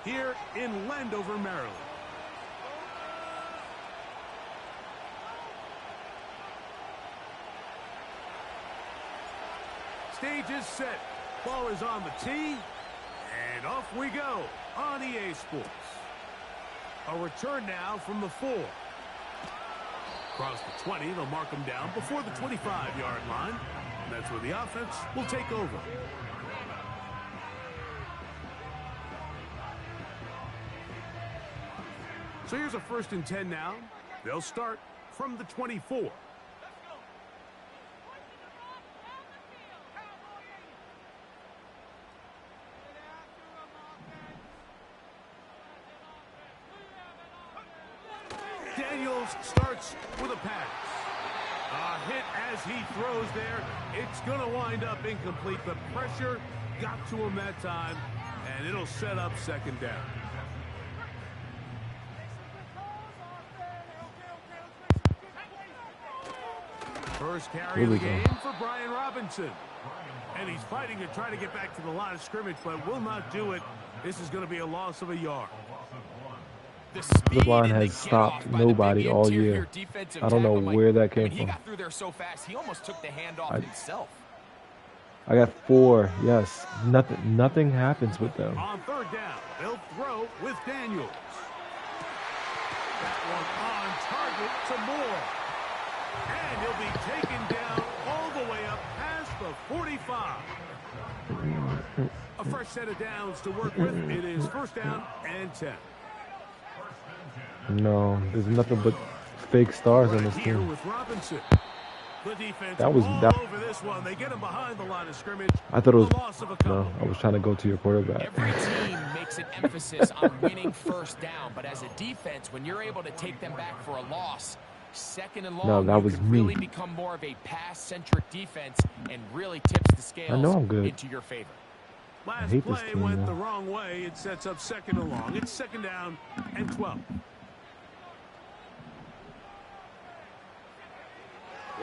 here in Landover, Maryland. Stage is set. Ball is on the tee. And off we go on EA Sports. A return now from the 4. Across the 20, they'll mark them down before the 25-yard line. And that's where the offense will take over. So here's a 1st and 10 now. They'll start from the 24. Daniels starts with a pass. A hit as he throws there. It's going to wind up incomplete. The pressure got to him that time, and it'll set up 2nd down. First carry of the game for Brian Robinson. And he's fighting to try to get back to the line of scrimmage, but will not do it. This is going to be a loss of a yard. The line has stopped nobody all year. I don't know where that came from. He got through there so fast, he almost took the handoff himself. I got 4. Yes, nothing happens with them. On 3rd down, they'll throw with Daniels. That one on target to Moore. And he'll be taken down all the way up past the 45. A fresh set of downs to work with. It is 1st down and 10. No, there's nothing but fake stars on this team. With Robinson. The defense That was over this one. They get him behind the line of scrimmage. I thought it was no. I was trying to go to your quarterback. Every team makes an emphasis on winning 1st down, but as a defense, when you're able to take them back for a loss, 2nd and long, no, that was me. Really become more of a pass-centric defense and really tips the scales into your favor. Last play went the wrong way. It sets up 2nd and long. It's 2nd down and 12.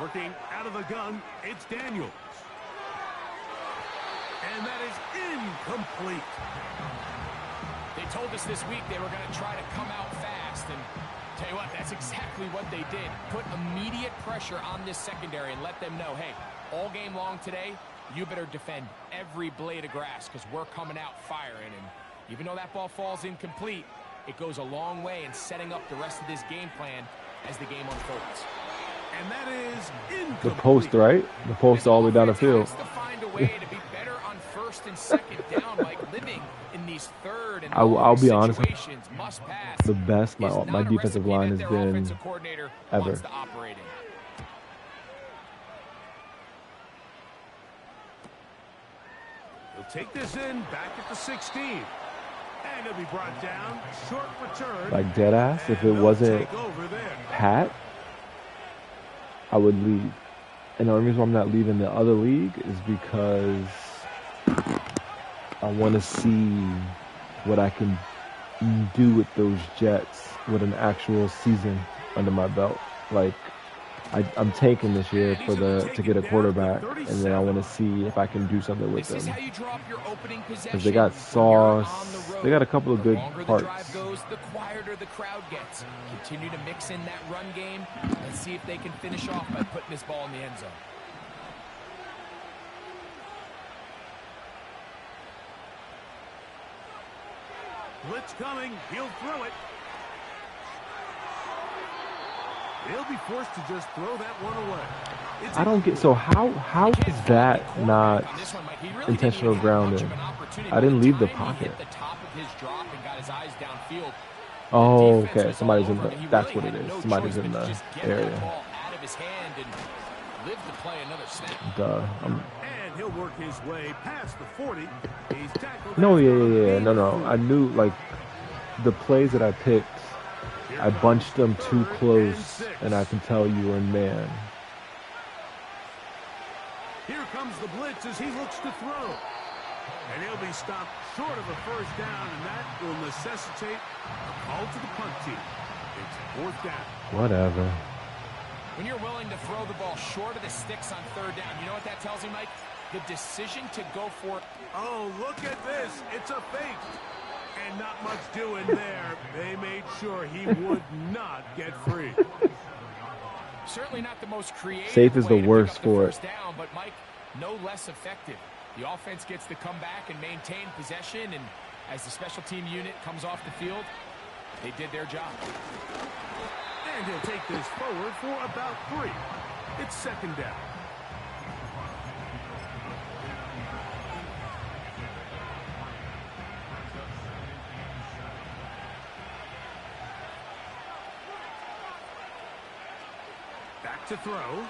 Working out of the gun, it's Daniels. And that is incomplete. They told us this week they were going to try to come out fast, and tell you what, that's exactly what they did. Put immediate pressure on this secondary and let them know, hey, all game long today, you better defend every blade of grass because we're coming out firing. And even though that ball falls incomplete, it goes a long way in setting up the rest of this game plan as the game unfolds. And that is incomplete. The post, right? The post all the way down the field. To find a way to be better on 1st and 2nd down, like living in these 3rd and I'll be honest. Must pass. The best my defensive line has been ever. He'll take this in back at the 16. And he'll be brought down. Short return. Like dead ass. If it wasn't Pat, I would leave. And the only reason why I'm not leaving the other league is because I want to see what I can do with those Jets with an actual season under my belt. Like, I'm tanking this year to get a quarterback, and then I want to see if I can do something with them. Because they got Sauce, they got a couple of good parts. The quieter the crowd gets. Continue to mix in that run game and see if they can finish off by putting this ball in the end zone. Blitz coming, he'll throw it. They'll be forced to just throw that one away. I don't get, so how is that not intentional grounding? I didn't leave the pocket. Oh, okay. Somebody's in the, that's what it is. Somebody's in the area. Duh. And he'll work his way past the 40. He's tackled. No, yeah. No. I knew, like, the plays that I picked, I bunched them too close, and I can tell you were in man. Here comes the blitz as he looks to throw. And he'll be stopped short of a first down, and that will necessitate a call to the punt team. It's 4th down. Whatever. When you're willing to throw the ball short of the sticks on 3rd down, you know what that tells me, Mike? The decision to go for it. Oh, look at this. It's a fake. And not much doing there. They made sure he would not get free. Certainly not the most creative. Safe is the worst for it. Down, but Mike, no less effective. The offense gets to come back and maintain possession, and as the special team unit comes off the field, they did their job. And he'll take this forward for about 3. It's second down. Back to throw.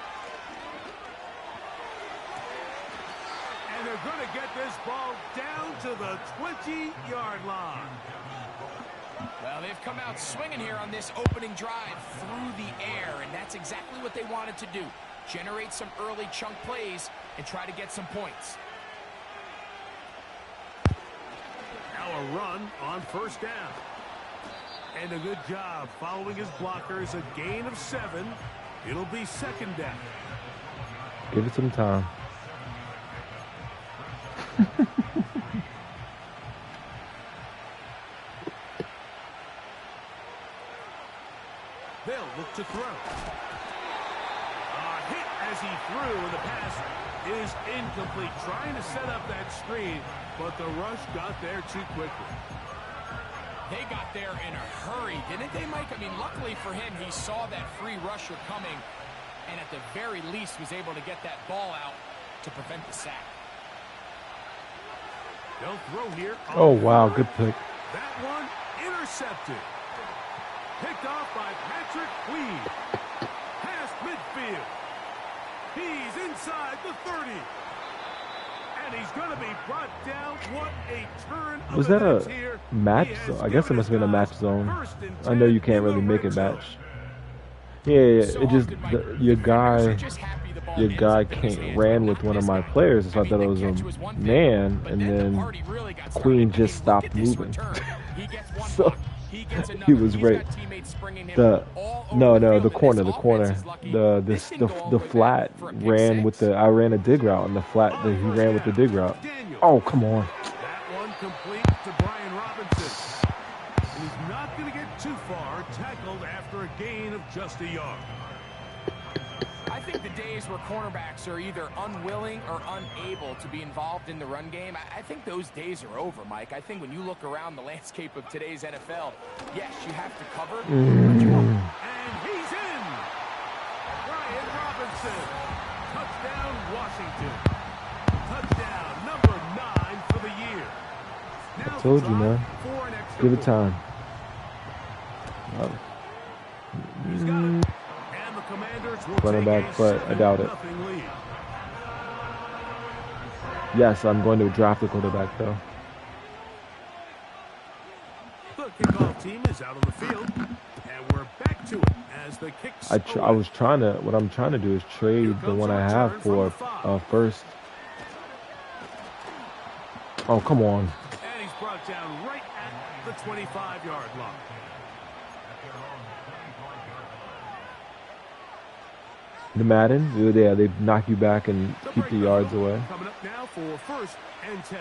And they're going to get this ball down to the 20-yard line. Well, they've come out swinging here on this opening drive through the air, and that's exactly what they wanted to do. Generate some early chunk plays and try to get some points. Now a run on first down. And a good job following his blockers, a gain of 7. It'll be second down. Give it some time. They'll look to throw. A hit as he threw, and the pass is incomplete. Trying to set up that screen, but the rush got there too quickly. They got there in a hurry, didn't they, Mike? I mean, luckily for him, he saw that free rusher coming, and at the very least was able to get that ball out to prevent the sack. They'll throw here. Oh, wow, good pick. That one intercepted. Picked off by Patrick Queen. Past midfield. He's inside the 30. And he's going to be brought down. What a turn of Was that events a here. match zone? I guess it must have been a match zone. I know you can't really make it match. Yeah, it just your guy ran with one of my players, so I thought it was a man, and then Queen just stopped moving. So he was right. The corner. The flat ran with the. I ran a dig route, and the flat he ran with the dig route. Oh, come on. That one complete to Brian Robinson. He's not going to get too far. Tackled after a gain of just a yard. I think the days where cornerbacks are either unwilling or unable to be involved in the run game, I think those days are over, Mike. I think when you look around the landscape of today's NFL, yes, you have to cover, but you won't. And he's in. Brian Robinson. Touchdown, Washington. Touchdown, number 9 for the year. Now I told you, man. Give it time. He's got it. And the Commanders will Running back, but I doubt it. lead. Yes, I'm going to draft a quarterback, though. The kickoff team is out on the field, and we're back to it as the kicks. What I'm trying to do is trade the one I have for first. Oh, come on. And he's brought down right at the 25-yard line. The Madden, yeah, they knock you back and keep the yards away. Coming up now for first and 10.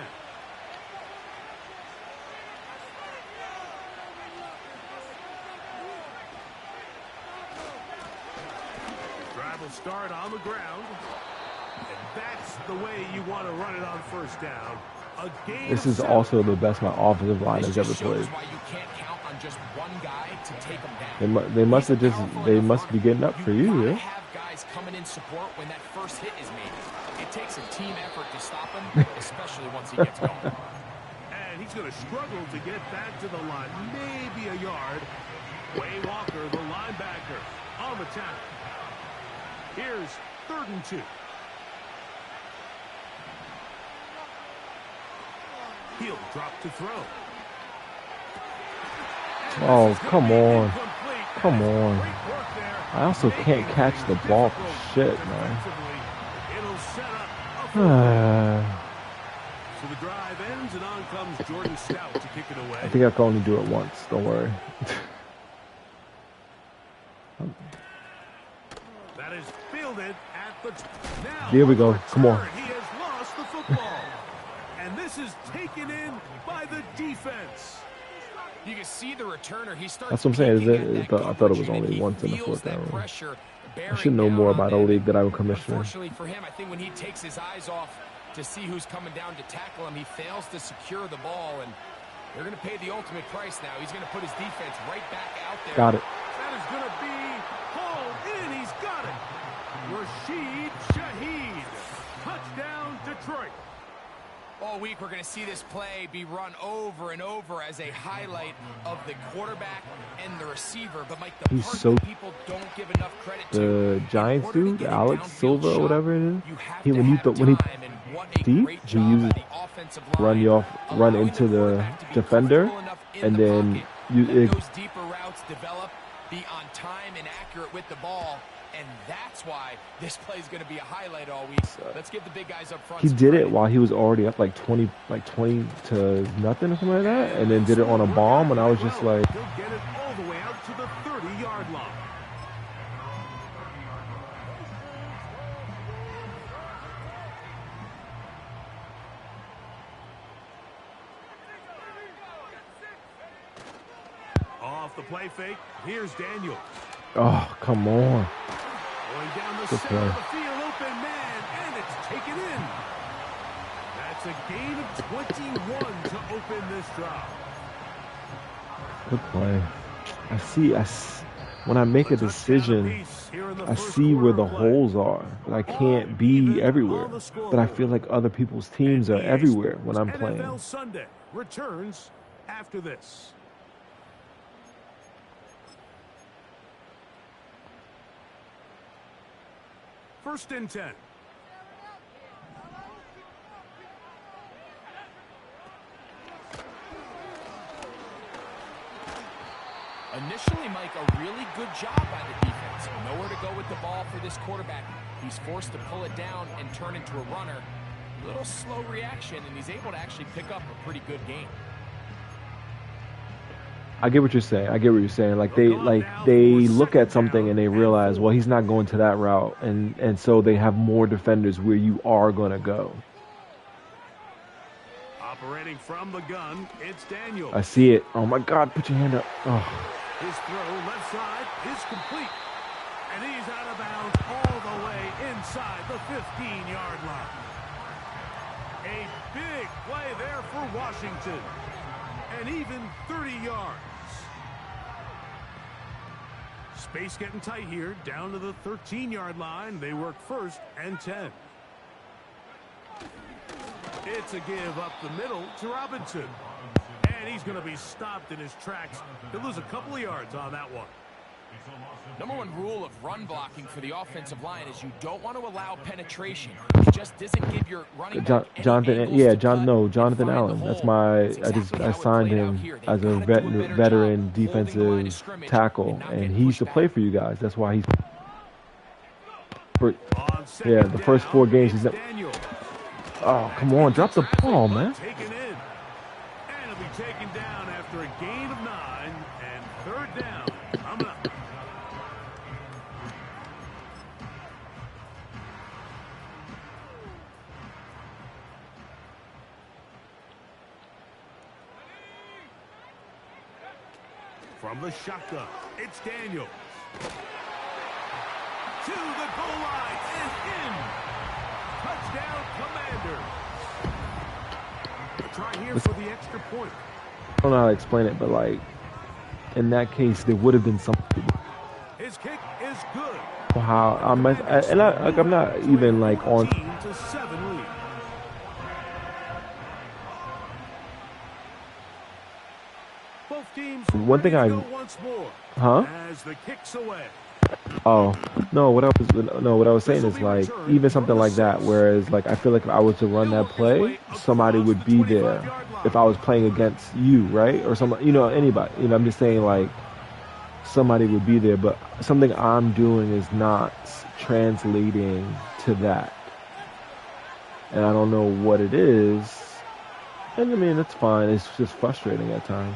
Drive will start on the ground. And that's the way you want to run it on first down. This is also the best my offensive line has ever played. Why you can't count on just one guy to take them down. They must be getting up for you, yeah? Guys coming in support when that first hit is made. It takes a team effort to stop him, especially once he gets going. And he's going to struggle to get back to the line, maybe a yard. Way Walker, the linebacker, on the tackle. Here's 3rd and 2. He'll drop to throw. Oh, come on. Come on. I also can't catch the ball for shit, man. So the drive ends, and on comes Jordan Stout to kick it away. I think I can only do it once. Don't worry. That is fielded at the now. Here we go. Come on. He has lost the football. And this is taken in by the defense. You can see the returner. He starts. That's what I'm saying. I thought it was only once in the fourth round. I should know more about a league that I'm commissioner. Unfortunately for him, I think when he takes his eyes off to see who's coming down to tackle him, he fails to secure the ball, and they're going to pay the ultimate price now. He's going to put his defense right back out there. Got it. That is going to be hauled in. He's got it. Rashid Shaheed. Touchdown, Detroit. All week, we're going to see this play be run over and over as a highlight of the quarterback and the receiver. But, Mike, the part that people don't give enough credit to. The Giants dude, Alex Silva or whatever it is. When he deep, he uses run into the defender, and then those deeper routes develop, be on time and accurate with the ball. And that's why this play is going to be a highlight all week. Let's give the big guys up front. He did it while he was already up like 20 to nothing or something like that, and then did it on a bomb, and I was just like, he'll get it all the way out to the 30-yard line. Off the play fake, here's Daniel. oh, come on. Going down the Good center play. of the field, open man, and it's taken in. That's a gain of 21 to open this drive. Good play. When I make a decision, I see where the holes are, but I can't be everywhere. But I feel like other people's teams are everywhere when I'm playing. NFL Sunday returns after this. First and 10. Initially, Mike, a really good job by the defense. Nowhere to go with the ball for this quarterback. He's forced to pull it down and turn into a runner. A little slow reaction, and he's able to actually pick up a pretty good game. I get what you're saying. Like they look at something and they realize, well, he's not going to that route, and so they have more defenders where you are going to go. Operating from the gun, it's Daniel. I see it. Oh my God, put your hand up. Oh. His throw left side is complete. And he's out of bounds all the way inside the 15-yard line. A big play there for Washington. And even 30 yards. Space getting tight here, down to the 13-yard line. They work first and 10. It's a give up the middle to Robinson. And he's going to be stopped in his tracks. He'll lose a couple of yards on that one. Number one rule of run blocking for the offensive line is you don't want to allow penetration. It just doesn't give your running back Jonathan Allen. That's I signed him as a veteran defensive tackle, and he used to play for you guys. That's why he's the first 4 games he's in. Oh, come on, drop the ball, man. Taken in. And it'll be taken down after a gain of 9 and third down. Coming up. From the shotgun, it's Daniels. To the goal line and in. Touchdown, Commanders. A try here for the extra point. I don't know how to explain it, but like in that case, there would have been something. His kick is good. How I'm not even like on. 14-7 lead. Both teams One thing ready to go once more as the kicks away. Oh no! What I was saying is like even something like that. Whereas like I feel like if I was to run that play, somebody would be there. If I was playing against you, right, or somebody, anybody. I'm just saying like somebody would be there. But something I'm doing is not translating to that, and I don't know what it is. And I mean it's fine. It's just frustrating at times.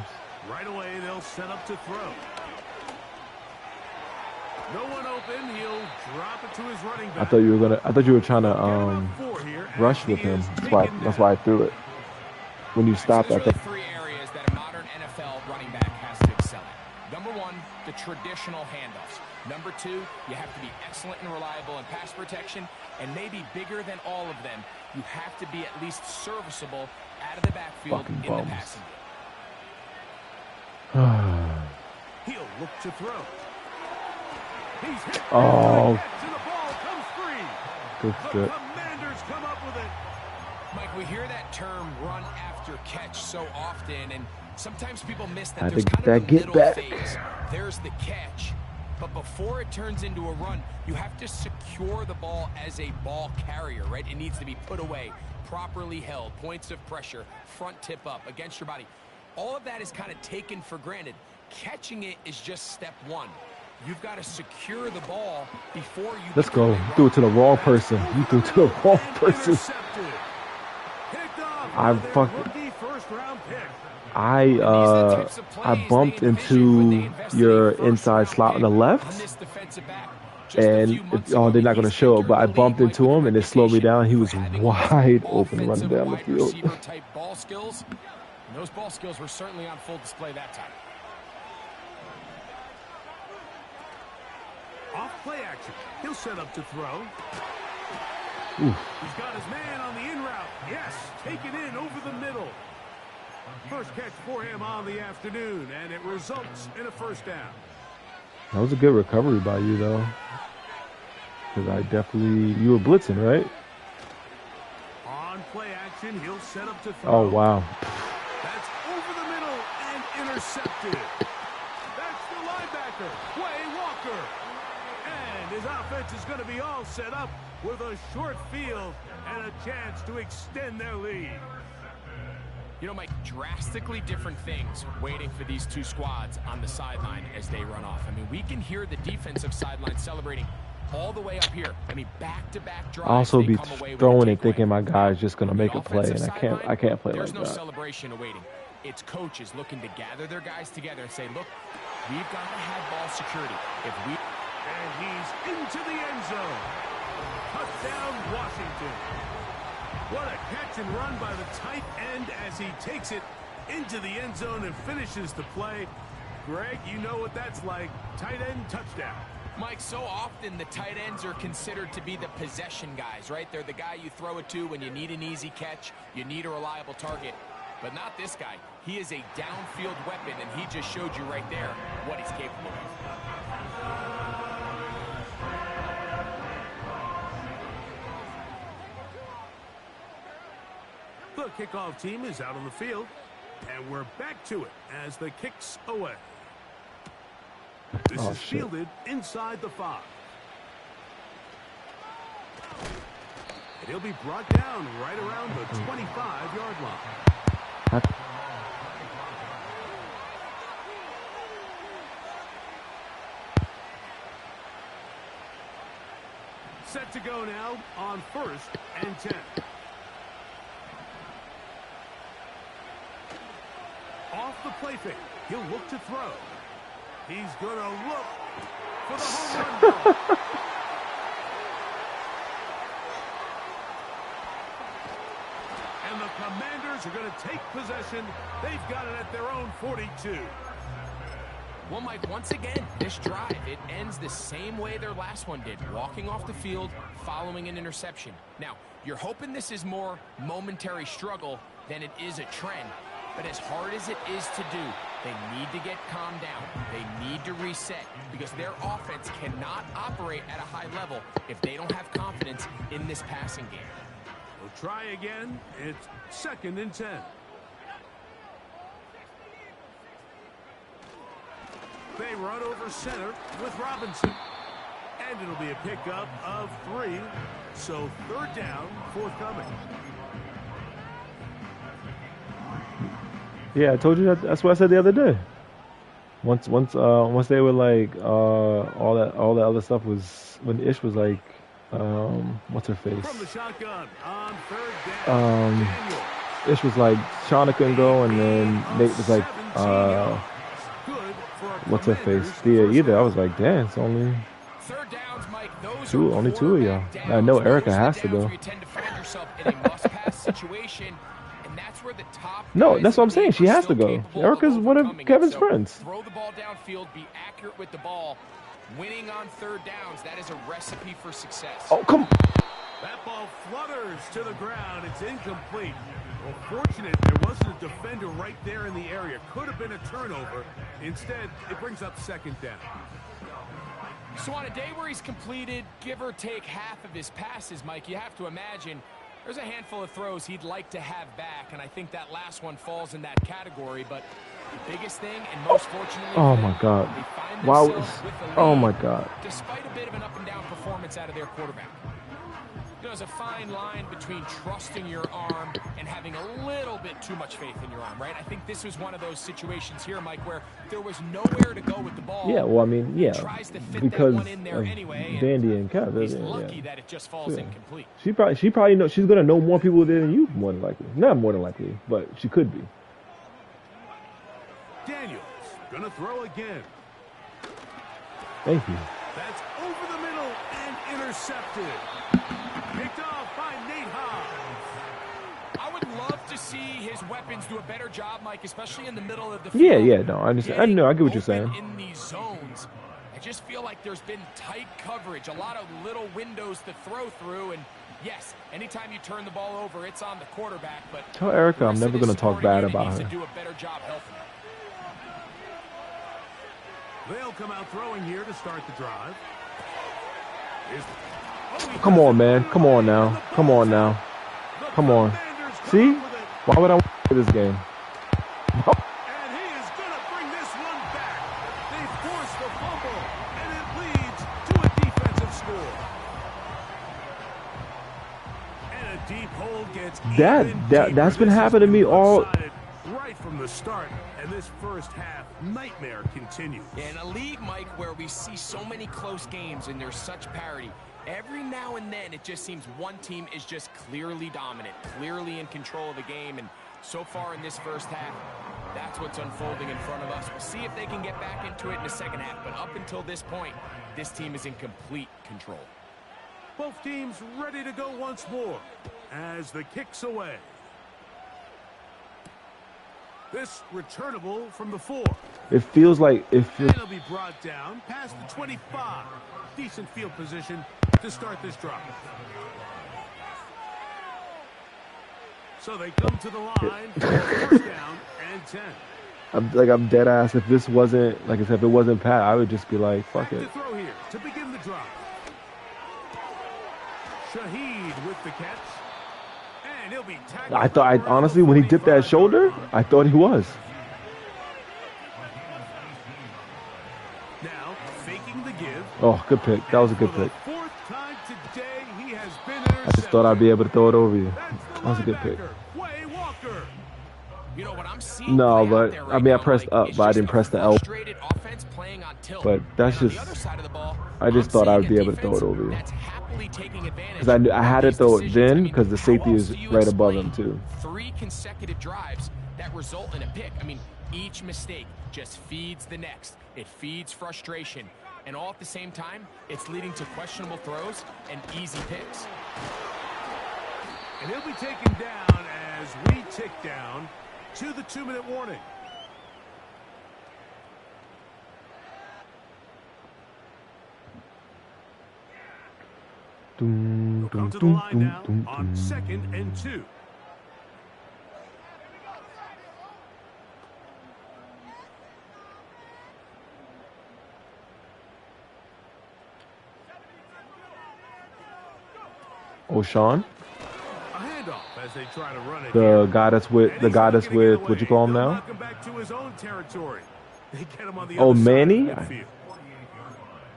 Right away, they'll set up to throw. No one open. He'll drop it to his running back. I thought you were trying to rush with him. That's why I threw it. When you stopped, I There's thought. really 3 areas that a modern NFL running back quarterback has to excel at. Number one, the traditional handoffs. Number two, you have to be excellent and reliable in pass protection. And maybe bigger than all of them, you have to be at least serviceable out of the backfield in the passing game. He'll look to throw. He's hit. Oh. And the ball comes free. Good. The Commanders come up with it. Mike, we hear that term run after catch so often, and sometimes people miss that I there's think kind that of a get middle back. phase. There's the catch, but before it turns into a run, you have to secure the ball as a ball carrier, right? It needs to be put away, properly held, points of pressure, front tip up against your body. All of that is kind of taken for granted. Catching it is just step one. You've got to secure the ball before you... Let's go. You threw it to the wrong person. You threw it to the wrong person. I bumped into your inside slot on the left, and they're not going to show it, but I bumped into him, and it slowed me down. He was wide open running down the field. Those ball skills were certainly on full display that time. Off play action. He'll set up to throw. Oof. He's got his man on the in route. Yes, take it in over the middle. First catch for him on the afternoon, and it results in a first down. That was a good recovery by you, though. Because you were blitzing, right? On play action, he'll set up to throw. Oh, wow. That's over the middle and intercepted. That's the linebacker, Quay Walker. And his offense is going to be all set up with a short field and a chance to extend their lead. You know, Mike, drastically different things waiting for these two squads on the sideline as they run off. I mean, we can hear the defensive sideline celebrating all the way up here. I mean, back-to-back drives. I'll also be throwing and thinking my guy guy's just going to make a play, and I can't play like that. There's no celebration awaiting. It's coaches looking to gather their guys together and say, look, we've got to have ball security. And he's into the end zone. Touchdown, Washington. What a catch and run by the tight end as he takes it into the end zone and finishes the play. Greg, you know what that's like. Tight end touchdown. Mike, so often the tight ends are considered to be the possession guys, right? They're the guy you throw it to when you need an easy catch, you need a reliable target. But not this guy. He is a downfield weapon, and he just showed you right there what he's capable of. The kickoff team is out on the field, and we're back to it as the kick's away. This is fielded inside the 5. And he'll be brought down right around the 25-yard line. Set to go now on 1st and 10. Off the play fake. He'll look to throw. He's going to look for the home run ball. And the Commanders are going to take possession. They've got it at their own 42. Well, Mike, once again, this drive, it ends the same way their last one did, walking off the field, following an interception. Now, you're hoping this is more momentary struggle than it is a trend. But as hard as it is to do, they need to get calmed down. They need to reset because their offense cannot operate at a high level if they don't have confidence in this passing game. We'll try again. It's 2nd and 10. They run over center with Robinson. And it'll be a pickup of 3. So 3rd down, forthcoming. Yeah, I told you that's what I said the other day. Once they were like all that other stuff was when Ish was like what's her face? From the shotgun on 3rd down. Ish was like Shauna couldn't go, and then Nate was like what's her face? Thea either. I was like, damn, it's only only two of y'all. I know Erica has to go. You tend to find yourself in a must-pass situation. And that's where the top. No, that's what I'm saying. She has to go. Erica's one of Kevin's friends. Throw the ball downfield, be accurate with the ball. Winning on third downs, that is a recipe for success. Oh, come on. That ball flutters to the ground. It's incomplete. Well, fortunate there wasn't a defender right there in the area. Could have been a turnover. Instead, it brings up second down. So on a day where he's completed, give or take half of his passes, Mike, you have to imagine there's a handful of throws he'd like to have back, and I think that last one falls in that category. But the biggest thing, and most fortunately, oh my God! Wow! Oh my God! Despite a bit of an up-and-down performance out of their quarterback. There's a fine line between trusting your arm and having a little bit too much faith in your arm, right? I think this was one of those situations here, Mike, where there was nowhere to go with the ball. Yeah, well, I mean, yeah, because of anyway, Vandy and Kev. He's lucky that it just falls incomplete. She probably knows she's gonna know more people than you, more than likely. Not more than likely, but she could be. Daniels gonna throw again. Thank you. That's over the middle and intercepted. Picked off by Nate Hobbs. I would love to see his weapons do a better job, Mike, especially in the middle of the field. Yeah, no, I understand. I know, I get what you're saying. In these zones, I just feel like there's been tight coverage, a lot of little windows to throw through, and yes, anytime you turn the ball over, it's on the quarterback. But tell Erica I'm never going to talk bad about her. To do a better job helping her. They'll come out throwing here to start the drive. Come on, man. Come on now. Come on now. Come on. See? Why would I win this game? And he is going to bring this one back. They force the fumble, and it leads to a defensive score. And a deep hold gets that's been happening to me all right from the start, and this first half nightmare continues. In a league, Mike, where we see so many close games and there's such parity, every now and then it just seems one team is just clearly dominant, clearly in control of the game, and so far in this first half, that's what's unfolding in front of us. We'll see if they can get back into it in the second half, but up until this point, this team is in complete control. Both teams ready to go once more as the kick's away. This returnable from the 4. It feels like and it'll be brought down past the 25. Decent field position to start this drive. So they come to the line for first down and 10. I'm dead ass. If this wasn't, like I said, if it wasn't Pat, I would just be like, fuck it. To throw here to begin the drive. Shaheed with the catch. And he'll be tackled. Honestly, when he dipped that shoulder, I thought he was. Now, faking the give. Oh, good pick. That was a good pick. Fourth time today, he has been I just thought I'd be able to throw it over you. That was a good pick. Way Walker. You know what I'm seeing? No, but I mean, I pressed up, but I didn't press the L. But that's just. I just thought I would be able to throw it over you. Because I had to throw it then because the safety is right above him too. 3 consecutive drives that result in a pick. I mean, each mistake just feeds the next. It feeds frustration. And all at the same time, it's leading to questionable throws and easy picks. And he'll be taken down as we tick down to the 2-minute warning. We'll come to the line now on 2nd and 2. O'Shawn? A handoff as they try to run it. The guy that's with what you call him now? Back to his own territory. They get him on the oh, other Manny? side of the field.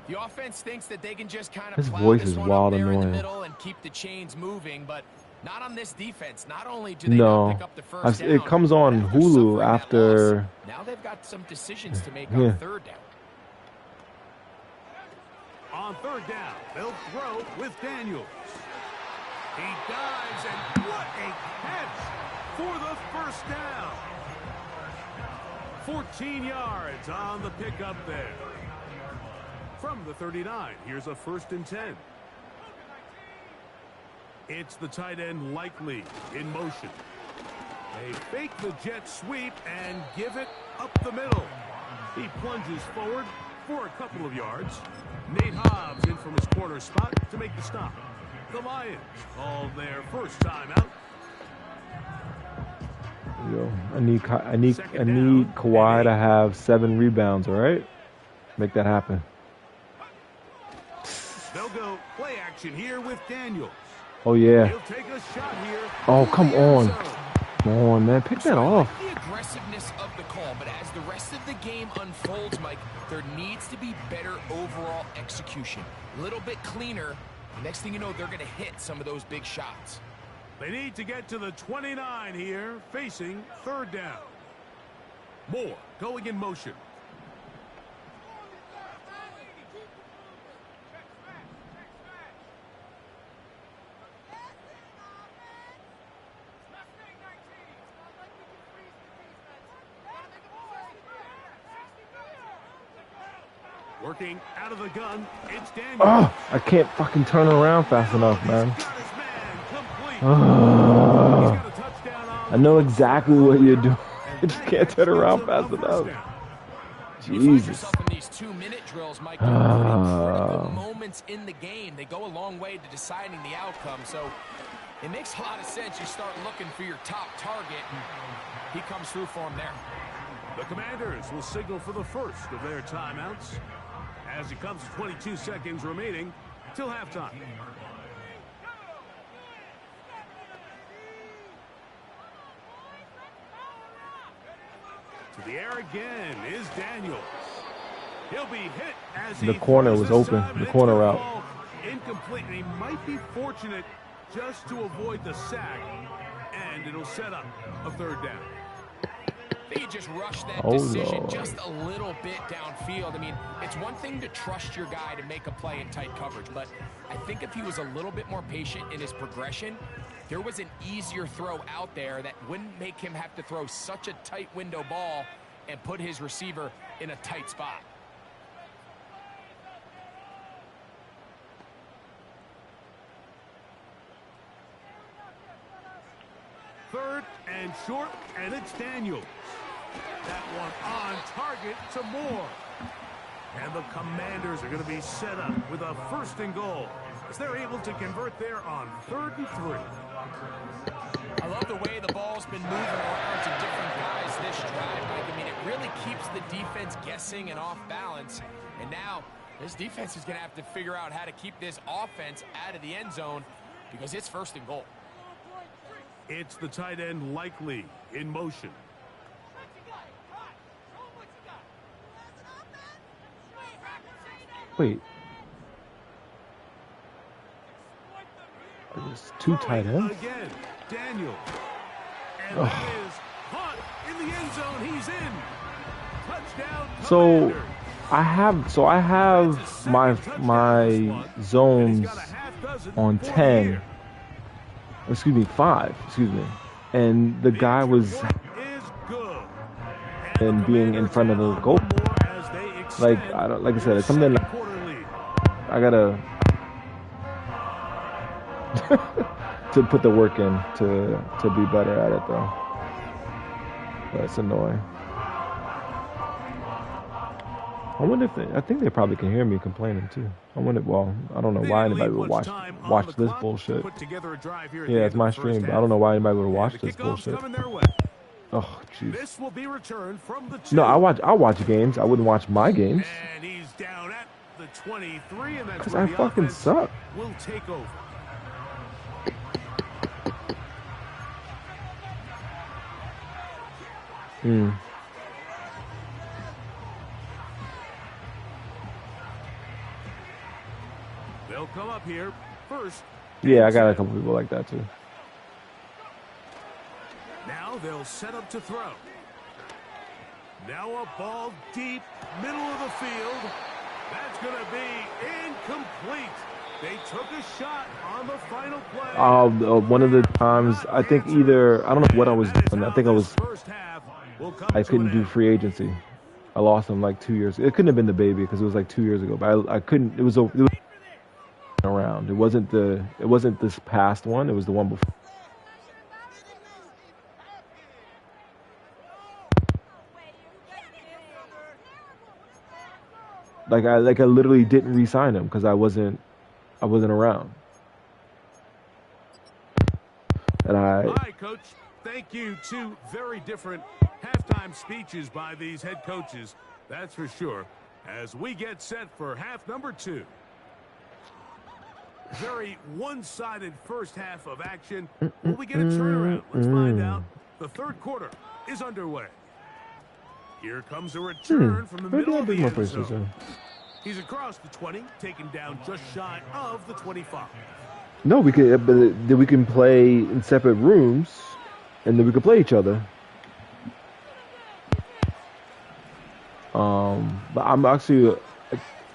The offense thinks that they can just kind of his voice is wild and annoying. In the middle and keep the chains moving, but not on this defense. Not only do they not pick up the first down, it comes on Hulu after. Now they've got some decisions to make on third down. On third down, they'll throw with Daniels. He dives, and what a catch for the first down. 14 yards on the pickup there. From the 39, here's a 1st and 10. It's the tight end Likely in motion. They fake the jet sweep and give it up the middle. He plunges forward for a couple of yards. Nate Hobbs in from his corner spot to make the stop. The Lions call their first timeout. Yo, I need Kawhi to have 7 rebounds, all right? Make that happen. They'll go play action here with Daniels. Oh, yeah. He'll take a shot here. Oh, come on. Come on, man. Pick that off. The aggressiveness of the call, but as the rest of the game unfolds, Mike, there needs to be better overall execution. A little bit cleaner. Next thing you know, they're going to hit some of those big shots. They need to get to the 29 here, facing third down. Moore going in motion. Working out of the gun, it's Daniels. Oh, I can't fucking turn around fast enough, man. I know exactly what you're doing. I just can't turn around fast enough. Jesus. These 2-minute drills, Mike, critical moments in the game. They go a long way to deciding the outcome. So it makes a lot of sense. You start looking for your top target, and he comes through for him there. The Commanders will signal for the first of their timeouts as it comes to 22 seconds remaining till halftime. To the air again is Daniels. He'll be hit as the corner was open. The corner route. Incomplete, and he might be fortunate just to avoid the sack, and it'll set up a third down. They just rushed that decision just a little bit downfield. I mean, it's one thing to trust your guy to make a play in tight coverage, but I think if he was a little bit more patient in his progression, there was an easier throw out there that wouldn't make him have to throw such a tight window ball and put his receiver in a tight spot. Third and short, and it's Daniels. That one on target to Moore. And the Commanders are going to be set up with a first and goal as they're able to convert there on 3rd and 3. I love the way the ball's been moving around to different guys this drive, Mike. I mean, it really keeps the defense guessing and off balance. And now this defense is going to have to figure out how to keep this offense out of the end zone because it's 1st and goal. It's the tight end Likely in motion. Wait. There's 2 tight ends? Again, Daniel. And that is caught in the end zone. He's in. Touchdown. So I have my zones on 10. Excuse me, 5. Excuse me. And the guy was and being in front of the goal. Like I said, it's something I gotta to put the work in to be better at it though. But it's annoying. I wonder if I think they probably can hear me complaining too. I wonder. Well, I don't know why anybody would watch this bullshit. Yeah, it's my stream, but I don't know why anybody would watch this bullshit. Oh, jeez. This will be returned from the 2. No, I watch games. I wouldn't watch my games. And he's down at the 23, and that's because where I the fucking suck. Will take over. They'll come up here first. Yeah, I got a couple people like that too. Now they'll set up to throw. Now a ball deep, middle of the field. That's going to be incomplete. They took a shot on the final play. One of the times, I think I don't know what I was doing. I think I couldn't do free agency. I lost them like 2 years. It couldn't have been the baby because it was like 2 years ago. But I couldn't. It was around. It wasn't this past one. It was the one before. Like I literally didn't re-sign him because I wasn't around. And All right, Coach. Thank you. Two very different halftime speeches by these head coaches. That's for sure. As we get set for half number 2. Very one-sided first half of action. Will we get a turnaround? Let's find out. The third quarter is underway. Here comes a return from the middle of the end zone. He's across the 20, taken down just shy of the 25. No, we can play in separate rooms, and then we could play each other. But I'm actually,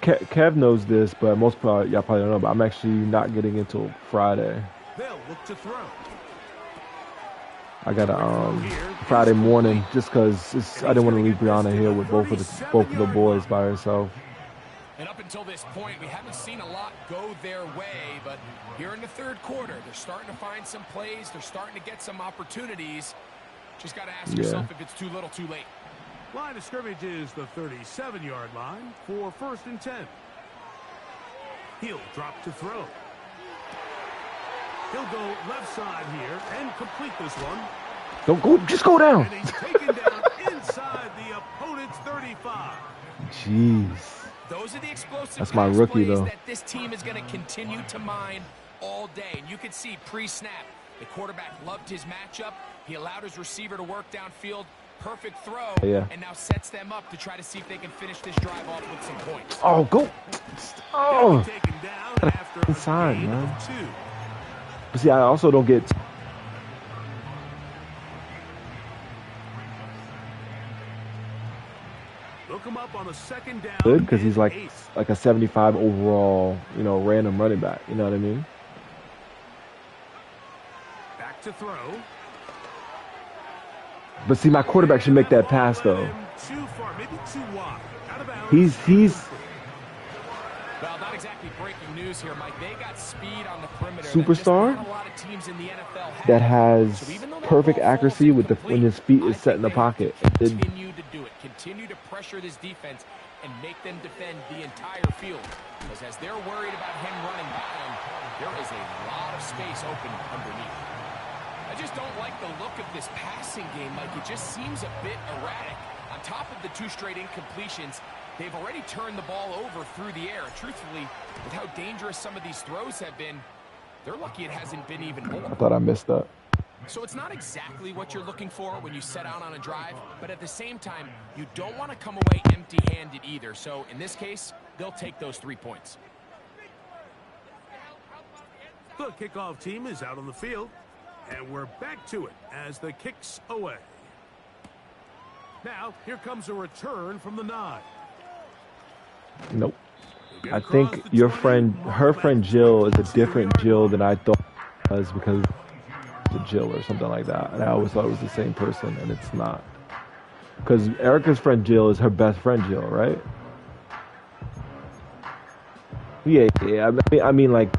Kev knows this, but most y'all probably don't know. But I'm actually not getting until Friday. They'll look to throw. I got a Friday morning just because I didn't want to leave Brianna here with both of the boys by herself. And up until this point, we haven't seen a lot go their way, but here in the third quarter, they're starting to find some plays. They're starting to get some opportunities. Just got to ask yourself if it's too little, too late. Line of scrimmage is the 37-yard line for 1st and 10. He'll drop to throw. He'll go left side here and complete this one. Don't go, just go down. And he's taken down inside the opponent's 35. Jeez. Those are the explosive That's my rookie, plays though. that this team is going to continue to mine all day. And you can see pre-snap, the quarterback loved his matchup. He allowed his receiver to work downfield. Perfect throw. Yeah. And now sets them up to try to see if they can finish this drive off with some points. Oh, go. Oh. Taken down after a Inside, gain man. of 2. But see, I also don't get. Look him up on a 2nd down. Good because he's like 8. a 75 overall, random running back. You know what I mean? Back to throw. But see, my quarterback should make that pass though. Too far, maybe too wide. Out of bounds. He's Well, not exactly breaking news here, Mike. They got speed on the perimeter. Superstar that just not a lot of teams in the NFL have. that has So even though that perfect ball falls accuracy with incomplete, when his feet I is set think in the they pocket. Continue to do it. Continue to pressure this defense and make them defend the entire field. Because as they're worried about him running by them, there is a lot of space open underneath. I just don't like the look of this passing game. Like, it just seems a bit erratic. On top of the 2 straight incompletions, they've already turned the ball over through the air. Truthfully, with how dangerous some of these throws have been, they're lucky it hasn't been even more. I thought I missed that. So it's not exactly what you're looking for when you set out on a drive, but at the same time, you don't want to come away empty-handed either. So in this case, they'll take those 3 points. The kickoff team is out on the field, and we're back to it as the kick's away. Now, here comes a return from the 9. Nope. I think your friend, her friend Jill, is a different Jill than I thought it was because it's a Jill or something like that. And I always thought it was the same person, and it's not. Because Erica's friend Jill is her best friend Jill, right? Yeah. I mean, like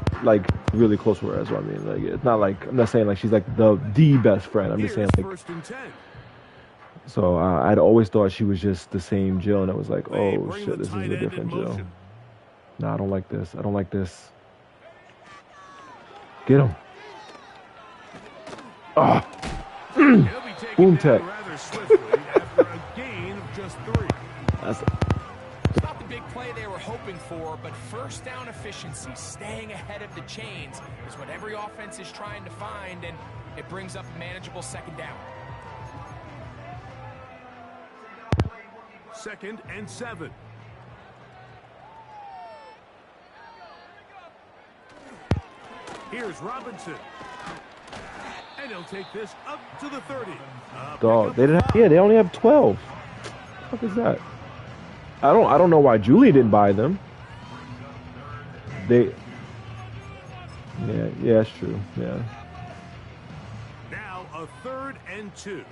really close with her. That's what I mean. Like, it's not like I'm not saying like she's like the best friend. I'm just saying like. 1st and 10. So I'd always thought she was just the same Jill, and I was like, oh shit, this is a different Jill. No, I don't like this. I don't like this. Get him. Ah. Boom tech. That's It's not the big play they were hoping for, but first down efficiency, staying ahead of the chains, is what every offense is trying to find, and it brings up a manageable 2nd down. 2nd and 7. Here's Robinson. And he'll take this up to the 30. dog. They didn't. They only have 12. What the fuck is that? I don't know why Julie didn't buy them. Yeah, that's true. Yeah. Now a 3rd and 2.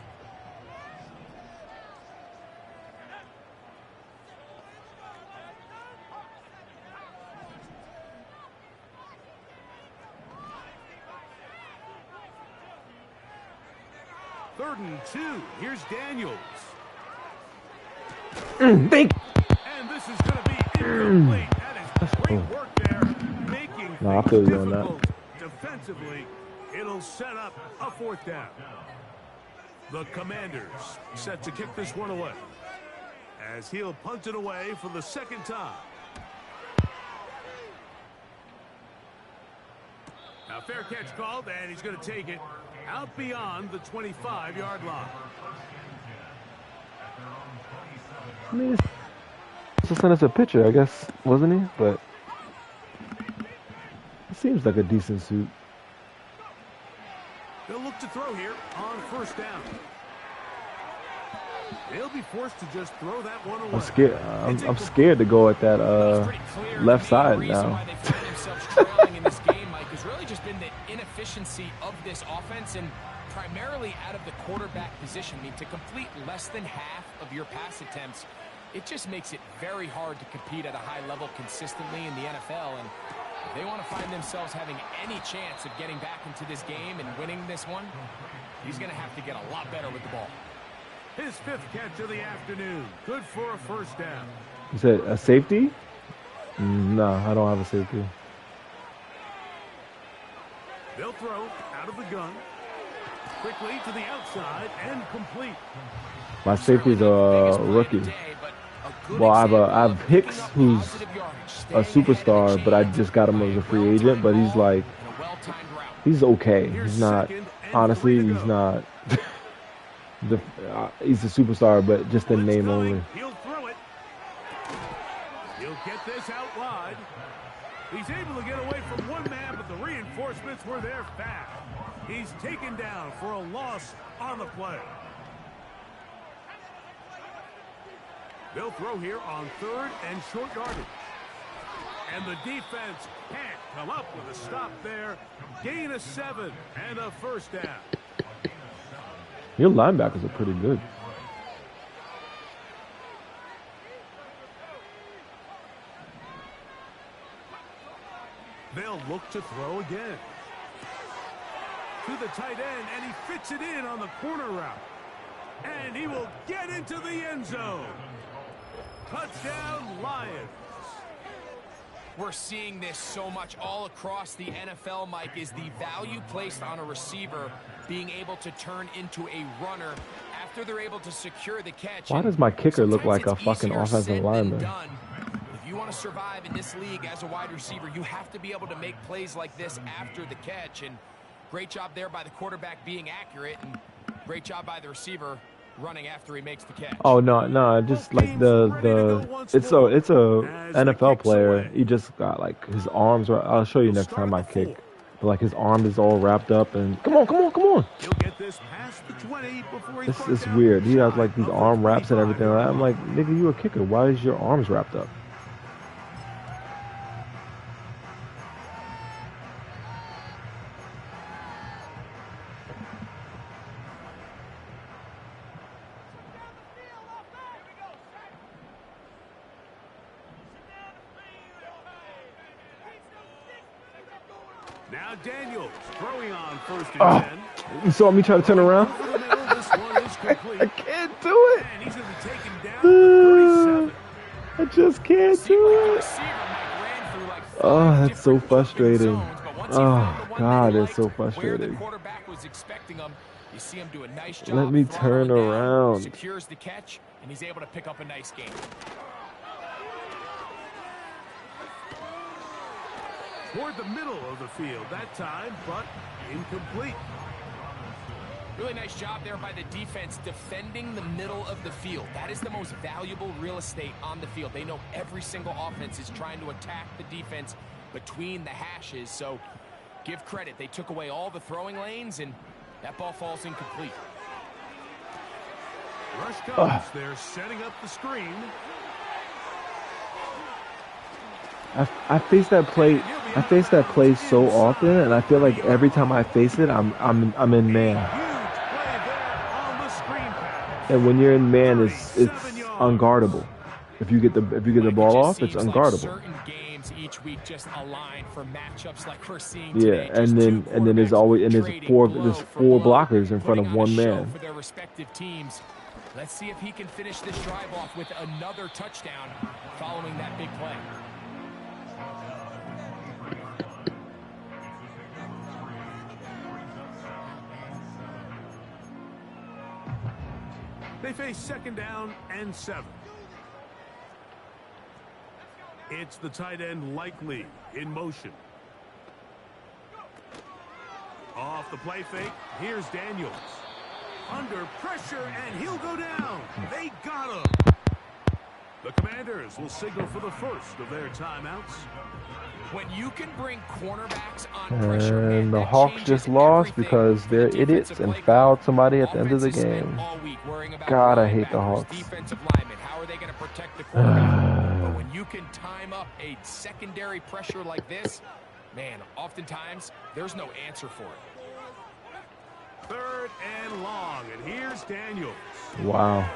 Third and 2. Here's Daniels. Thank. And this is going to be complete. That is great work there, making No, I things feel you on that. difficult. Defensively, it'll set up a 4th down. The Commanders set to kick this one away, as he'll punt it away for the 2nd time. Now, fair catch called, and he's going to take it out beyond the 25-yard line. I mean, just sent us a picture, I guess, wasn't he? But it seems like a decent suit. They'll look to throw here on 1st down. They'll be forced to just throw that one away. I'm scared. I'm scared to go at that left side now. Trailing in this game, Mike, has really just been the inefficiency of this offense and primarily out of the quarterback position. I mean, to complete less than half of your pass attempts, it just makes it very hard to compete at a high level consistently in the NFL. And if they want to find themselves having any chance of getting back into this game and winning this one, he's going to have to get a lot better with the ball. His 5th catch of the afternoon. Good for a 1st down. You said a safety? No, I don't have a safety. They'll throw out of the gun. Quickly to the outside and complete. My safety's a rookie. Well, I have Hicks, who's a superstar, but I just got him as a free agent. But he's okay. He's not. Honestly, he's not. He's a superstar, but just in name only. He'll throw it. He'll get this out wide. He's able to get away from one man, but the reinforcements were there fast. He's taken down for a loss on the play. They'll throw here on 3rd and short yardage. And the defense can't come up with a stop there. Gain of 7 and a 1st down. Your linebackers are pretty good. They'll look to throw again. To the tight end, and he fits it in on the corner route. And he will get into the end zone. Touchdown, Lions. We're seeing this so much all across the NFL, Mike, is the value placed on a receiver being able to turn into a runner after they're able to secure the catch. Why does my kicker look like a fucking offensive lineman? If you want to survive in this league as a wide receiver, you have to be able to make plays like this after the catch. And great job there by the quarterback being accurate, and great job by the receiver running after he makes the catch. Oh no, just like it's a NFL player. He just got like his arms. I'll show you next time I kick. But like his arm is all wrapped up and come on. He'll get this past the 20 before he it's weird. He has like these arm wraps and everything like that. I'm like, nigga, you a kicker? Why is your arms wrapped up? Now Daniels throwing on 1st and 10. You saw me try to turn around? I can't do it. And he's going to be taken down to 37. I just can't do it. Oh, that's so frustrating. Oh, God, it's so frustrating. Let me turn around. Secures the catch, and he's able to pick up a nice gain. Toward the middle of the field that time, but incomplete. Really nice job there by the defense defending the middle of the field. That is the most valuable real estate on the field. They know every single offense is trying to attack the defense between the hashes, so give credit. They took away all the throwing lanes, and that ball falls incomplete. Rush comes. They're setting up the screen. I face that play. I face that play so often, and I feel like every time I face it, I'm in man. And when you're in man, it's unguardable. If you get the ball off, it's unguardable. Certain games each week just align for matchups like we're seeing today. Yeah, and then there's four blockers in front of one man. For their respective teams. Let's see if he can finish this drive off with another touchdown following that big play. They face 2nd down and 7. It's the tight end Likely in motion. Off the play fake, here's Daniels. Under pressure, and he'll go down. They got him. The Commanders will signal for the first of their timeouts. When you can bring cornerbacks on pressure, and the Hawks just lost because they're idiots and fouled somebody at the end of the game. God, I hate the Hawks. Defensive linemen, how are they going to protect the quarterback? But when you can time up a secondary pressure like this, man, oftentimes there's no answer for it. 3rd and long, and here's Daniels. Wow.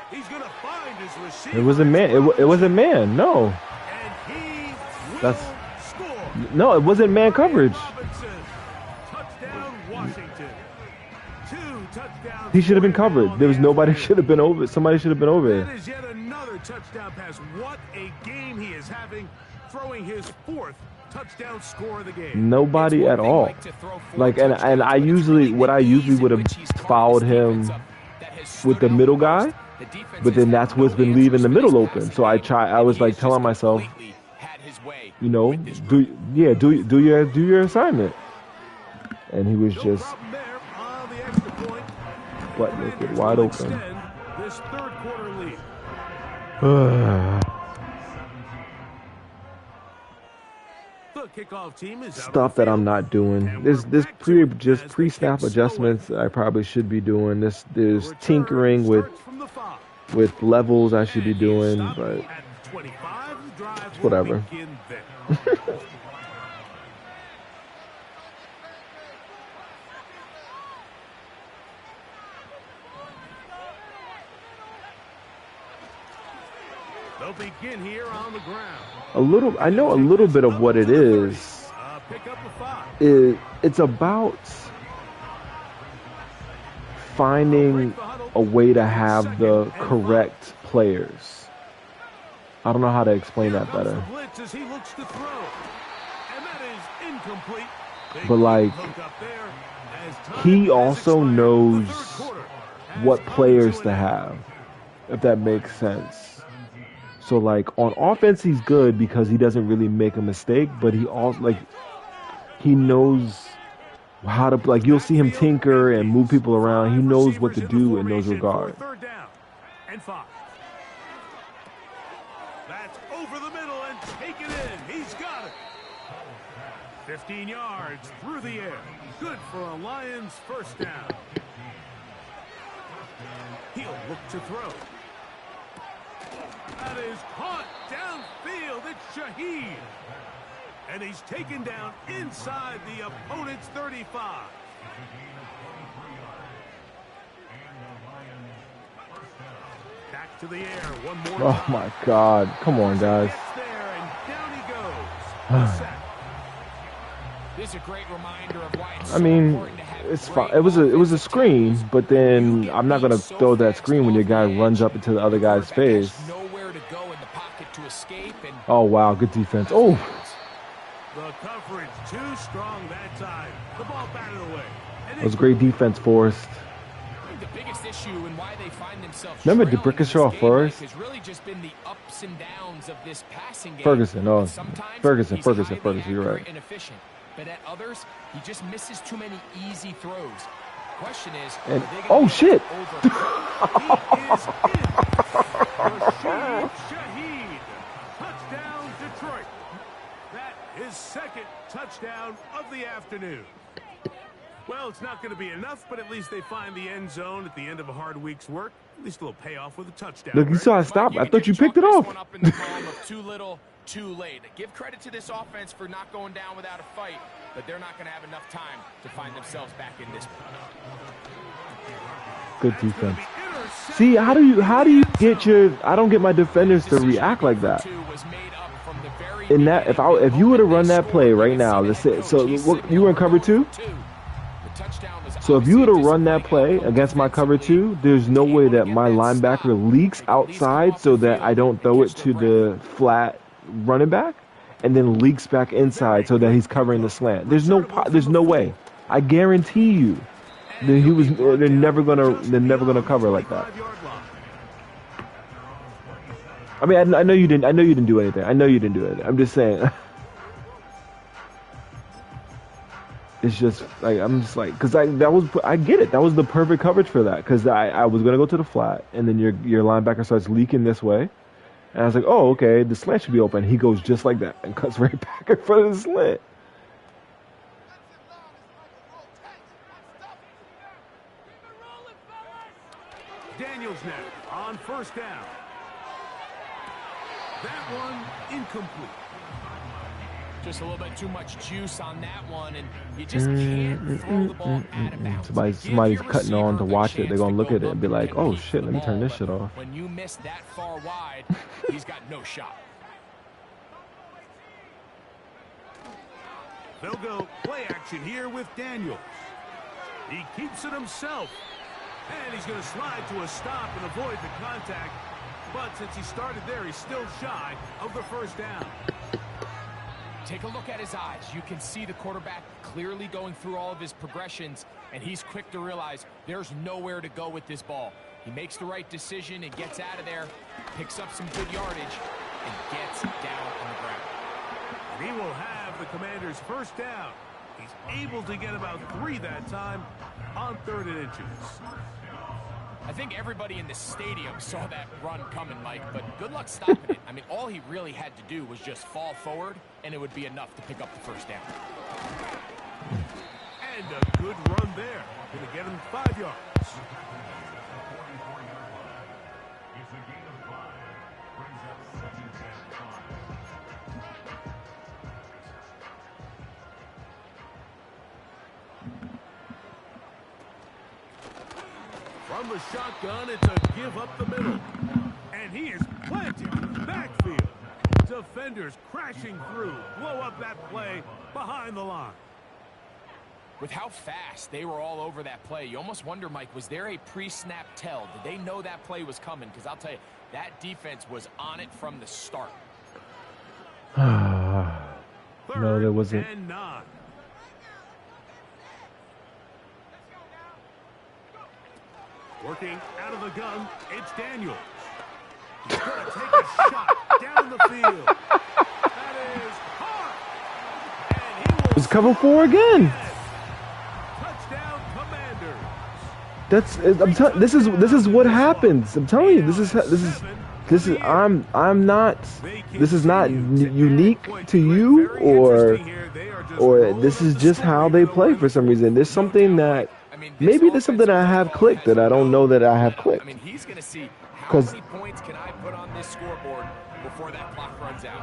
He's going to find his receiver. It was a man. It was a man. No. And he will That's score. no. It wasn't man coverage. Robinson. Touchdown, Washington. 2 touchdowns. He should have been covered. There was nobody should have been over. Somebody should have been over That it. is yet another touchdown pass. What a game he is having, throwing his 4th touchdown score of the game. Nobody at all. Like, and I usually would have fouled him with the middle guy, but then that's what's been leaving the middle open. So I was like telling myself, you know, do your assignment. And he was just butt naked, wide open. This 3rd quarter lead. The kickoff team is Stuff that I'm not doing. There's pre-snap adjustments I probably should be doing. There's tinkering with levels I should be doing, but it's whatever. They'll begin here on the ground. I know a little bit of what it is. Pick up the 5. It's about finding a way to have the correct players. I don't know how to explain that better. But like, he also knows what players to have, if that makes sense. So like on offense, he's good because he doesn't really make a mistake, but he also he knows how to, like, you'll see him tinker and move people around. He knows what to do in those regards. 3rd down and 5. That's over the middle and take it in. He's got it. 15 yards through the air. Good for a Lions 1st down. He'll look to throw. That is caught downfield. It's Shaheed. And he's taken down inside the opponent's 35. Back to the air one more time. Oh my God. Come on, guys. There, and down he goes. This is a great reminder of why it's I mean, it's fine. It was a screen, but then I'm not gonna throw that screen when your guy runs up into the other guy's face. Nowhere to go in the pocket to escape, and Oh wow, good defense. Oh, The coverage too strong that time. The ball batted away. that was great defense, Forrest. the biggest issue and why they find themselves Remember trailing in this DeBrickashaw game first? has really just been the ups and downs of this passing game. Ferguson, oh, Sometimes Ferguson, he's Ferguson, highly Ferguson, you're accurate right. and efficient, but at others, he just misses too many easy throws. Question is, And are they gonna oh be shit! able to Rashid Shaheed. Touchdown, Detroit. That is 2nd touchdown of the afternoon. Well, it's not going to be enough, but at least they find the end zone at the end of a hard week's work. At least a little payoff with a touchdown. Look, you right? saw I stopped. I thought you chalk picked it this off. one up in the column of too little, too late. Give credit to this offense for not going down without a fight, but they're not going to have enough time to find themselves back in this one. Good defense. See, how do you get your? I don't get my defenders to react like that. In that, if you would have run that play right now, let's say, so what, you were in cover 2. So if you were to run that play against my cover 2, there's no way that my linebacker leaks outside so that I don't throw it to the flat running back and then leaks back inside so that he's covering the slant. There's no way. I guarantee you that they're never gonna cover like that. I mean, I know you didn't do anything. I know you didn't do it. I'm just saying. It's just like I'm just like because I get it. That was the perfect coverage for that because I was gonna go to the flat and then your linebacker starts leaking this way, and I was like, oh okay, the slant should be open. He goes just like that and cuts right back in front of the slant. Daniels now on first down. That one incomplete. Just a little bit too much juice on that one, and you just can't throw the ball out of bounds. Somebody's cutting on to watch it. They're going to look at it and be like, oh, shit, let me turn this shit off. When you miss that far wide, he's got no shot. They'll go play action here with Daniels. He keeps it himself. And he's going to slide to a stop and avoid the contact. But since he started there, he's still shy of the first down. Take a look at his eyes. You can see the quarterback clearly going through all of his progressions, and he's quick to realize there's nowhere to go with this ball. He makes the right decision and gets out of there, picks up some good yardage, and gets down on the ground. And he will have the Commanders' first down. He's able to get about 3 that time on 3rd and inches. I think everybody in the stadium saw that run coming, Mike, but good luck stopping it. I mean, all he really had to do was just fall forward, and it would be enough to pick up the first down. And a good run there. Going to get him 5 yards. From the shotgun, it's a give up the middle. And he is planted in the backfield. Defenders crashing through, blow up that play behind the line. With how fast they were all over that play, you almost wonder, Mike, was there a pre-snap tell? Did they know that play was coming? Because I'll tell you, that defense was on it from the start. No, there wasn't. And 9. Working out of the gun, it's Daniels. He's going to take a shot down the field. That is hard. And he will It's cover 4 again. Touchdown, Commanders. This is what happens. I'm telling you, this is I'm not. This is not unique to you or this is just how they play for some reason. There's something that. Maybe there's something I have clicked that I don't know that I have clicked. I mean, he's going to see how many points can I put on this scoreboard before that clock runs out.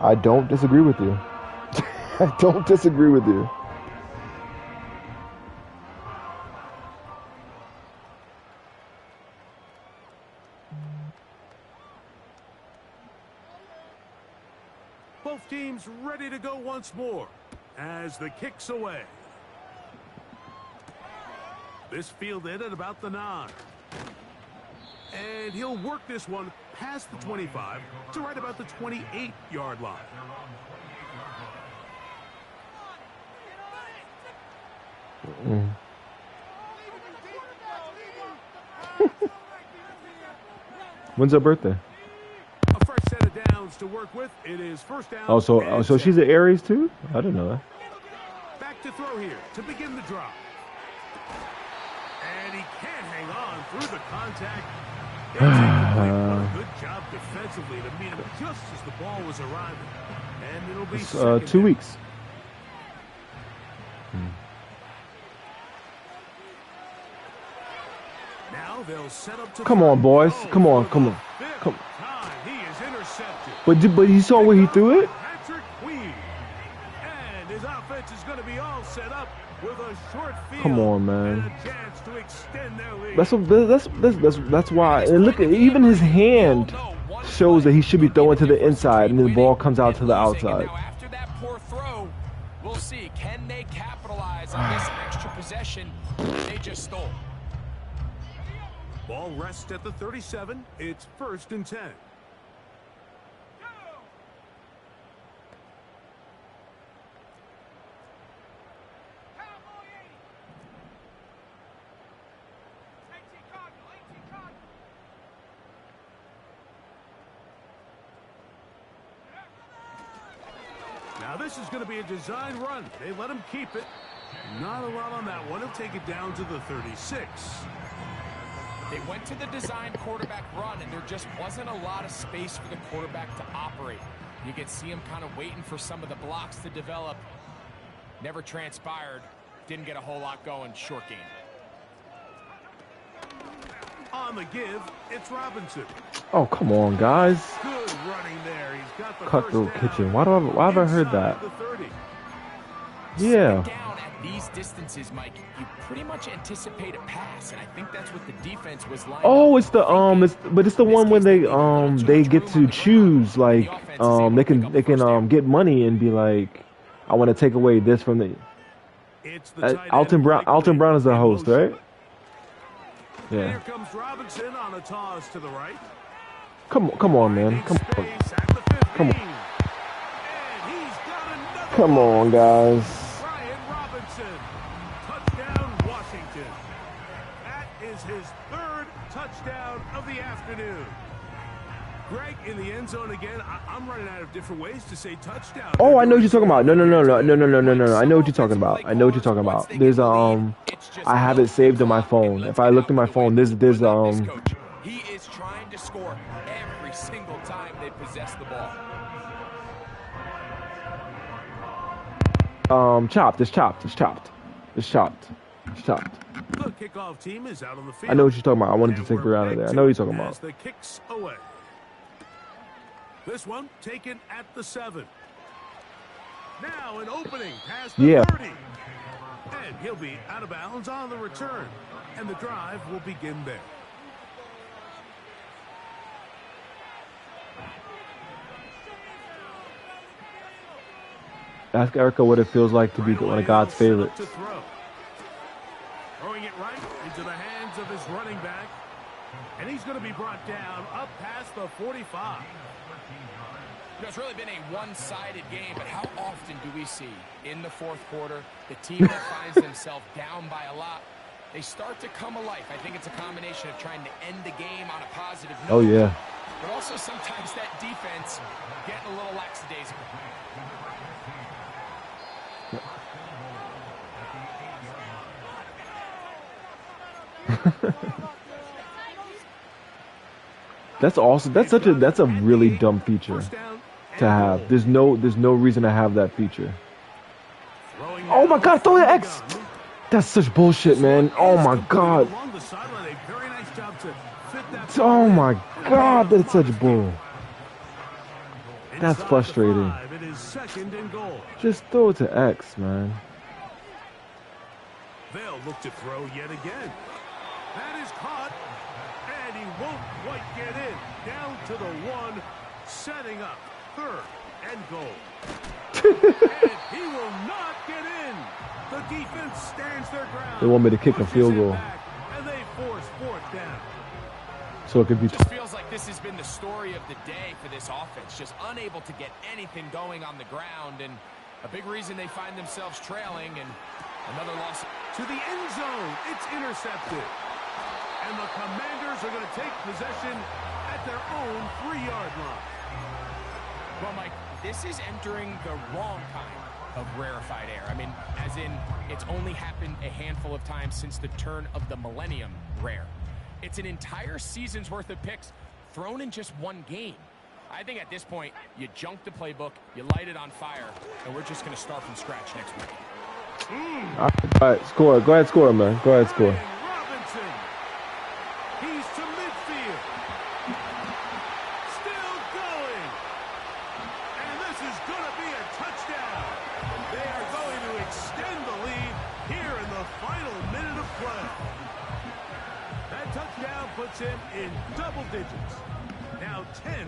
I don't disagree with you. I don't disagree with you. Both teams ready to go once more as the kick's away. This fielded at about the 9. And he'll work this one past the 25 to right about the 28-yard line. When's her birthday? A fresh set of downs to work with. It is first down. Oh, so she's an Aries too? I didn't know that. Back to throw here to begin the drive. And he can't hang on through the contact. Good job defensively to meet him just as the ball was arriving. And it'll be 2 weeks. Now they'll set up to Come on, boys. Come on. He is intercepted. But you saw where he threw it? Patrick Queen. And his offense is going to be all set up with a short field. Come on, man. And a chance to extend their lead. That's why. And look at even his hand. shows that he should be throwing to the inside, and the ball comes out to the outside. Now after that poor throw, we'll see. Can they capitalize on this extra possession they just stole? Ball rests at the 37. It's 1st and 10. Now this is going to be a design run. They let him keep it. Not a lot on that one. He'll take it down to the 36. They went to the design quarterback run, and there just wasn't a lot of space for the quarterback to operate. You could see him kind of waiting for some of the blocks to develop. Never transpired. Didn't get a whole lot going. Short game. On the give, it's Robinson. Oh, come on, guys. Good running there. He's got the Cutthroat first down. Kitchen. Why have I heard that? The 30. Yeah. Down at these distances, Mike, you pretty much anticipate a pass, and I think that's what the defense was lining Oh, up. it's the it's the one when they get to choose, like they can get money and be like, I want to take away this from the. It's the tight end, Alton Brown is the host, right? And Yeah. here comes Robinson on a toss to the right. Come on, man. Come on. Space at the 15. Come on. And he's got another Come on, guys. Brian Robinson. Touchdown, Washington. That is his 3rd touchdown of the afternoon. Greg in the end zone again. I'm running out of different ways to say touchdown. Oh, I know what you're talking about. No. I know what you're talking about. There's I have it saved on my phone. If I looked at my phone, there's He is trying to score every single time they possess the ball. chopped. It's chopped. The kickoff team is out on the field. I know what you're talking about. I wanted to And take we're her out of back there. I to know what you're talking as about. the kicks away. This one taken at the 7. Now an opening past the 30. And he'll be out of bounds on the return. And the drive will begin there. Ask Erica what it feels like to be one of God's favorites. Throwing it right into the hands of his running back. And he's going to be brought down up past the 45. It's really been a one-sided game, but how often do we see in the 4th quarter the team that finds themselves down by a lot, they start to come alive. I think it's a combination of trying to end the game on a positive note. Oh, yeah. But also sometimes that defense getting a little lackadaisical. That's awesome. That's a really dumb feature to have. There's no reason to have that feature. Oh my God, throw the X. That's such bullshit, man. Oh my God. Oh my God, that's such bull. That's frustrating. Just throw it to X, man. They'll look to throw yet again. That is caught. And he won't quite get in. Down to the 1, setting up 3rd and goal. And he will not get in. The defense stands their ground. They want me to kick a field goal. And they force 4th down. So it could be. It just feels like this has been the story of the day for this offense. Just unable to get anything going on the ground. And a big reason they find themselves trailing. And another loss. To the end zone. It's intercepted. And the Commanders are going to take possession at their own 3-yard line. Well, Mike, this is entering the wrong kind of rarefied air. I mean, as in, it's only happened a handful of times since the turn of the millennium rare. It's an entire season's worth of picks thrown in just one game. I think at this point, you junk the playbook, you light it on fire, and we're just going to start from scratch next week. All right, score. Go ahead, score, man. Go ahead, score. Robinson. He's to midfield. Still going. And this is going to be a touchdown. They are going to extend the lead here in the final minute of play. That touchdown puts him in double digits. Now 10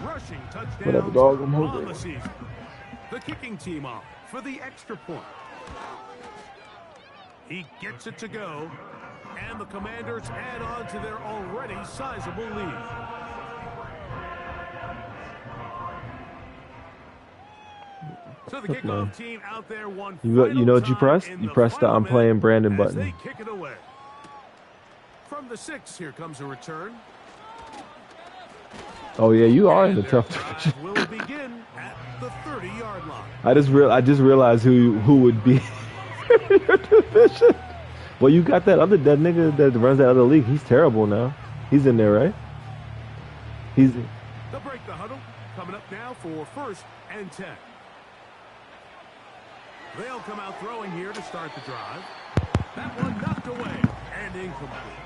rushing touchdowns Whatever, dog. I'm on hungry. the season. The kicking team off for the extra point. He gets it to go, and the Commanders add on to their already sizable lead. So the kickoff team out there won. You know what you pressed? You pressed the I'm playing Brandon button. They kick it away. From the 6, here comes a return. Oh yeah, you are in a tough division. Will begin at the 30-yard line. I just realized who would be in your division. Well, you got that other dead nigga that runs that other league. He's terrible now. He's in there, right? They'll break the huddle. Coming up now for 1st and 10. They'll come out throwing here to start the drive. That one knocked away and incomplete.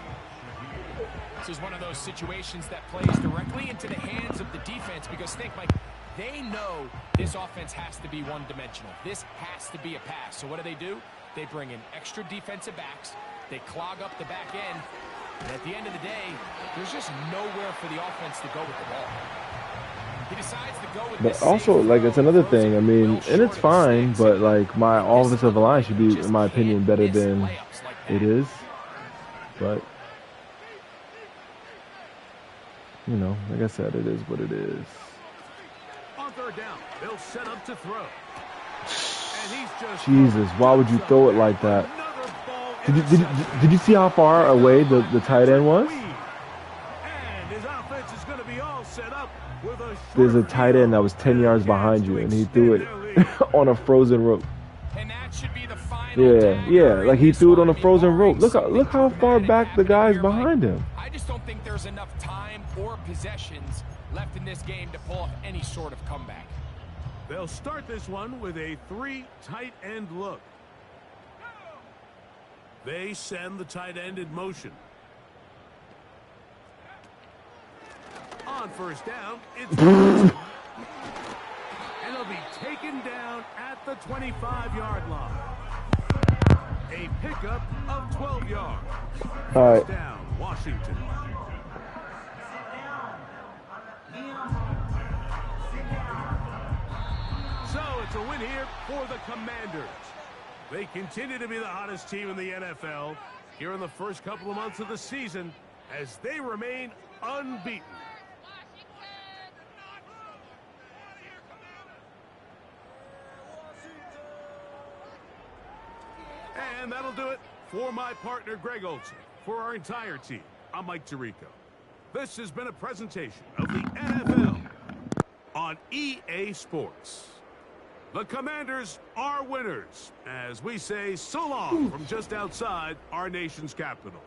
This is one of those situations that plays directly into the hands of the defense because think, Mike, they know this offense has to be one-dimensional. This has to be a pass. So what do? They bring in extra defensive backs. They clog up the back end. And at the end of the day, there's just nowhere for the offense to go with the ball. He decides to go with but also, like, it's another thing. I mean, and it's fine, but, like, my offensive line should be, in my opinion, better than it is. But, you know, like I said, it is what it is. On 3rd down, they'll set up to throw. And he's just Jesus, why would you throw it like that? Did you see how far away the tight end was? And his offense is going to be all set up with a There's a tight end that was 10 yards behind you, and he threw it on a frozen rope. And that should be the final Yeah, like he threw it on a frozen rope. Look how far back the guy's behind him. I just don't think there's enough time or possessions left in this game to pull off any sort of comeback. They'll start this one with a 3 tight end look. They send the tight end in motion. On 1st down, it's and he'll be taken down at the 25-yard line. A pickup of 12 yards. All right. Down, Washington. So it's a win here for the Commanders. They continue to be the hottest team in the NFL here in the first couple of months of the season as they remain unbeaten. And that'll do it for my partner, Greg Olsen. For our entire team, I'm Mike Tirico. This has been a presentation of the NFL on EA Sports. The Commanders are winners, as we say so long from just outside our nation's capital.